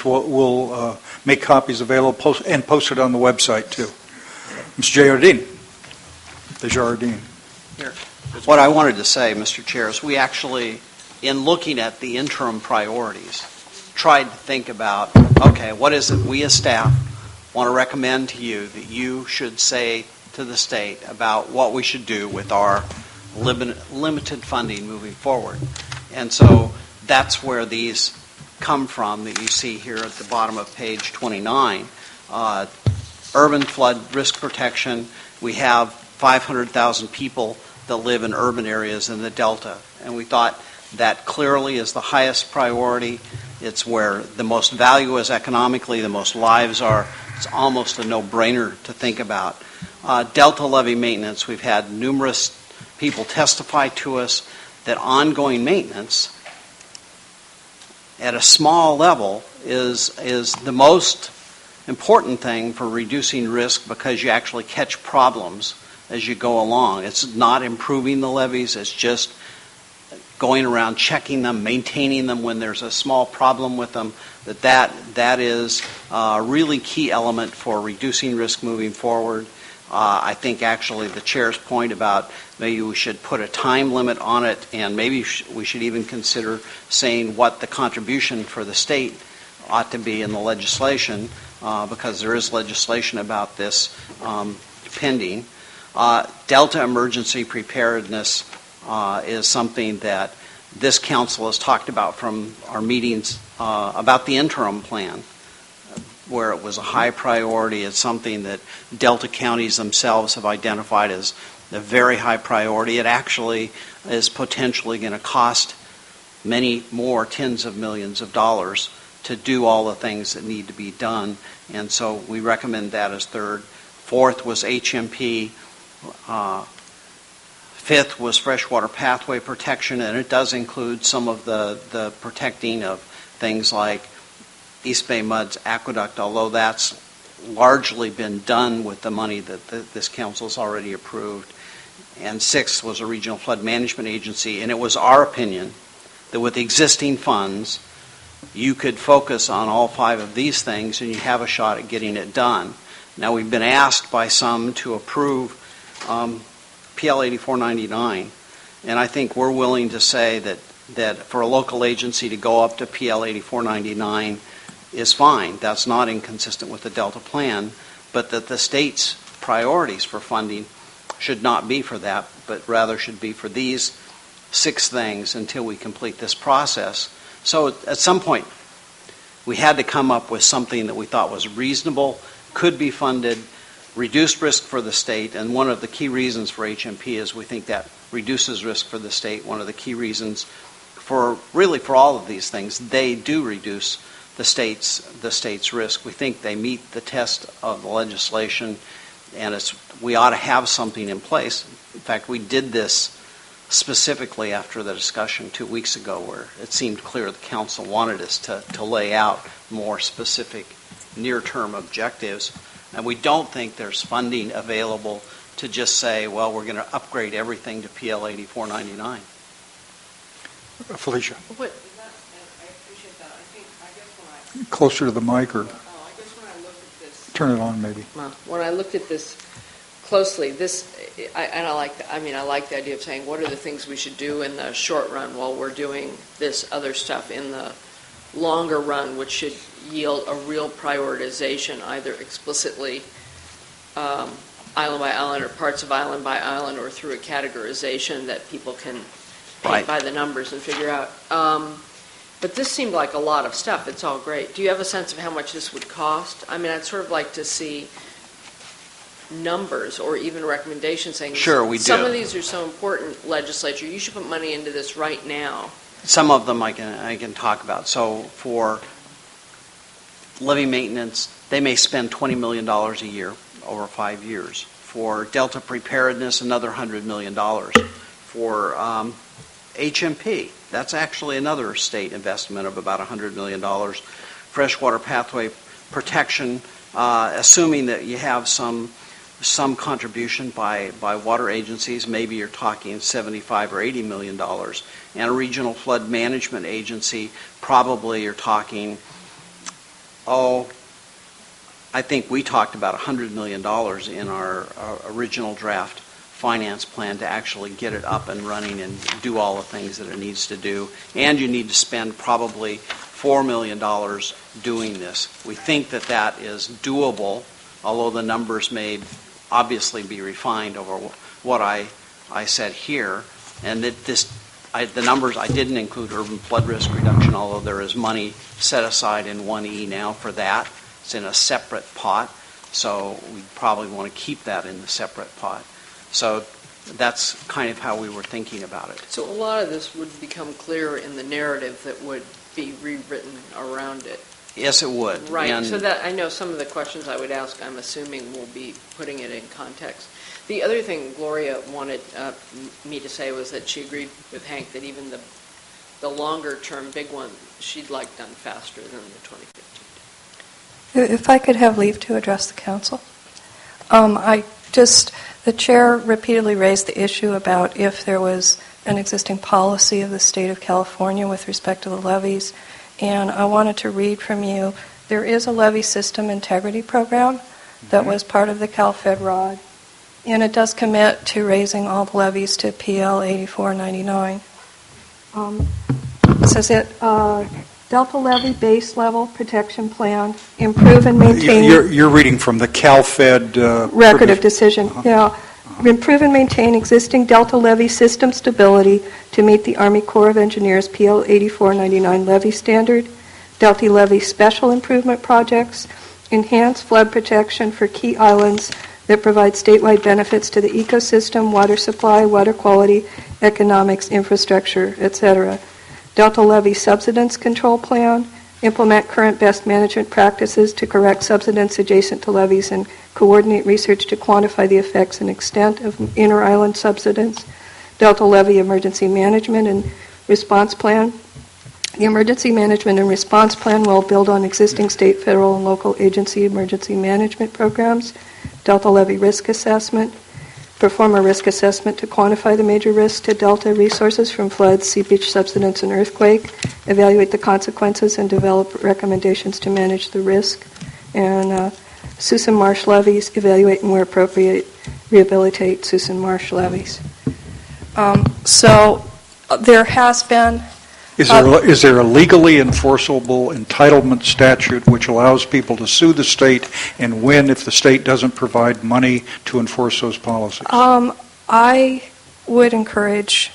we'll make copies available and post it on the website too. Mr. Desjardins. Here. What I wanted to say, Mr. Chair, is we actually, in looking at the interim priorities, tried to think about, okay, what is it we as staff want to recommend to you that you should say to the state about what we should do with our limited funding moving forward. And so that's where these come from that you see here at the bottom of page 29. Urban flood risk protection, we have 500,000 people that live in urban areas in the Delta. And we thought that clearly is the highest priority. It's where the most value is economically, the most lives are. It's almost a no-brainer to think about. Delta levee maintenance, we've had numerous people testify to us that ongoing maintenance at a small level is the most important thing for reducing risk because you actually catch problems as you go along. It's not improving the levees, it's just going around checking them, maintaining them when there's a small problem with them. That is a really key element for reducing risk moving forward. I think actually the chair's point about maybe we should put a time limit on it, and maybe we should even consider saying what the contribution for the state ought to be in the legislation, because there is legislation about this pending. Delta emergency preparedness is something that this council has talked about from our meetings about the interim plan, where it was a high priority. It's something that Delta counties themselves have identified as a very high priority. It actually is potentially going to cost many more tens of millions of dollars to do all the things that need to be done. And so we recommend that as third. Fourth was HMP. Fifth was freshwater pathway protection, and it does include some of the protecting of things like East Bay Mud's aqueduct, although that's largely been done with the money that this council's already approved. And sixth was a regional flood management agency, and it was our opinion that with existing funds, you could focus on all five of these things and you have a shot at getting it done. Now, we've been asked by some to approve PL 8499, and I think we're willing to say that for a local agency to go up to PL 8499 is fine. That's not inconsistent with the Delta plan, but that the state's priorities for funding should not be for that, but rather should be for these 6 things until we complete this process. So at some point, we had to come up with something that we thought was reasonable, could be funded, reduced risk for the state, and one of the key reasons for HMP is we think that reduces risk for the state. One of the key reasons for all of these things, they do reduce the state's risk. We think they meet the test of the legislation, and we ought to have something in place. In fact, we did this specifically after the discussion 2 weeks ago, where it seemed clear the council wanted us to lay out more specific near-term objectives. And we don't think there's funding available to just say, well, we're going to upgrade everything to PL 8499. Felicia. I appreciate that. I guess when closer to the mic, or I guess when I looked at this, turn it on maybe. When I looked at this closely, I like the idea of saying what are the things we should do in the short run while we're doing this other stuff in the longer run, which should yield a real prioritization, either explicitly island by island or parts of island by island, or through a categorization that people can paint by the numbers and figure out. But this seemed like a lot of stuff. It's all great. Do you have a sense of how much this would cost? I mean, I'd sort of like to see numbers or even recommendations saying, sure, we do. Some of these are so important, legislature, you should put money into this right now. Some of them I can talk about. So for levee maintenance, they may spend $20 million a year over 5 years. For Delta preparedness, another $100 million. For HMP, that's actually another state investment of about $100 million. Freshwater pathway protection, assuming that you have some contribution by water agencies, maybe you're talking $75 or $80 million. And a regional flood management agency, probably you're talking I think we talked about $100 million in our original draft finance plan to actually get it up and running and do all the things that it needs to do. And you need to spend probably $4 million doing this. We think that that is doable, although the numbers may obviously be refined over what I said here. And that the numbers, I didn't include urban flood risk reduction, although there is money set aside in 1E now for that. It's in a separate pot, so we probably want to keep that in the separate pot. So that's kind of how we were thinking about it. So a lot of this would become clearer in the narrative that would be rewritten around it. Yes, it would. Right. And so that I know some of the questions I would ask, I'm assuming will be putting it in context. The other thing Gloria wanted me to say was that she agreed with Hank that even the longer-term big one she'd like done faster than the 2015. If I could have leave to address the council. The chair repeatedly raised the issue about if there was an existing policy of the state of California with respect to the levees, and I wanted to read from you. There is a levee system integrity program that was part of the CalFed ROD, and it does commit to raising all the levees to PL 8499. It says it Delta Levee Base Level Protection Plan, improve and maintain... You're reading from the CalFed... record of decision, yeah. Improve and maintain existing Delta Levee system stability to meet the Army Corps of Engineers PL 8499 levee standard. Delta Levee special improvement projects. Enhance flood protection for key islands that provide statewide benefits to the ecosystem, water supply, water quality, economics, infrastructure, etc. Delta Levee Subsidence Control Plan, implement current best management practices to correct subsidence adjacent to levees and coordinate research to quantify the effects and extent of inter-island subsidence. Delta Levee Emergency Management and Response Plan. The Emergency Management and Response Plan will build on existing state, federal, and local agency emergency management programs. Delta Levee Risk Assessment. Perform a risk assessment to quantify the major risks to Delta resources from floods, seepage, subsidence, and earthquake. Evaluate the consequences and develop recommendations to manage the risk. And Susan Marsh levees, evaluate and where appropriate, rehabilitate Susan Marsh levees. So there has been... Is there a legally enforceable entitlement statute which allows people to sue the state and win if the state doesn't provide money to enforce those policies? I would encourage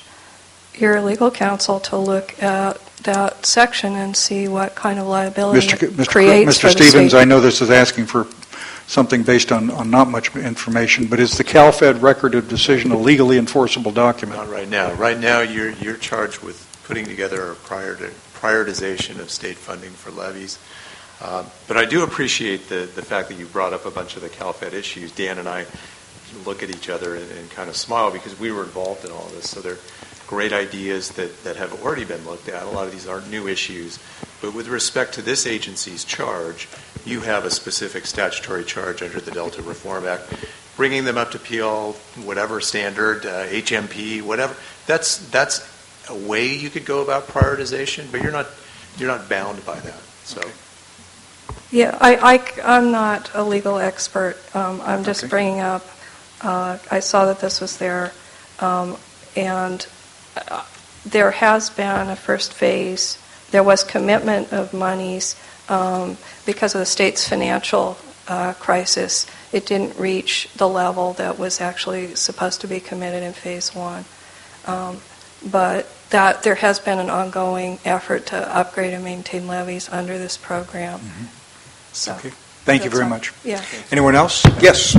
your legal counsel to look at that section and see what kind of liability it creates for Mr. the Stevens, state. I know this is asking for something based on not much information, but is the CalFed record of decision a legally enforceable document? Not right now. Right now, you're charged with putting together a prioritization of state funding for levees. But I do appreciate the fact that you brought up a bunch of the CalFed issues. Dan and I look at each other and kind of smile because we were involved in all this. So they're great ideas that have already been looked at. A lot of these aren't new issues. But with respect to this agency's charge, you have a specific statutory charge under the Delta Reform Act. Bringing them up to PL, whatever standard, HMP, whatever, that's a way you could go about prioritization, but you're not bound by that. So, yeah, I'm not a legal expert. I'm just bringing up. I saw that this was there, and there has been a first phase. There was commitment of monies because of the state's financial crisis. It didn't reach the level that was actually supposed to be committed in phase one. But that there has been an ongoing effort to upgrade and maintain levees under this program. Mm-hmm. So, okay. Thank you very much. Yeah. Anyone else? Yes.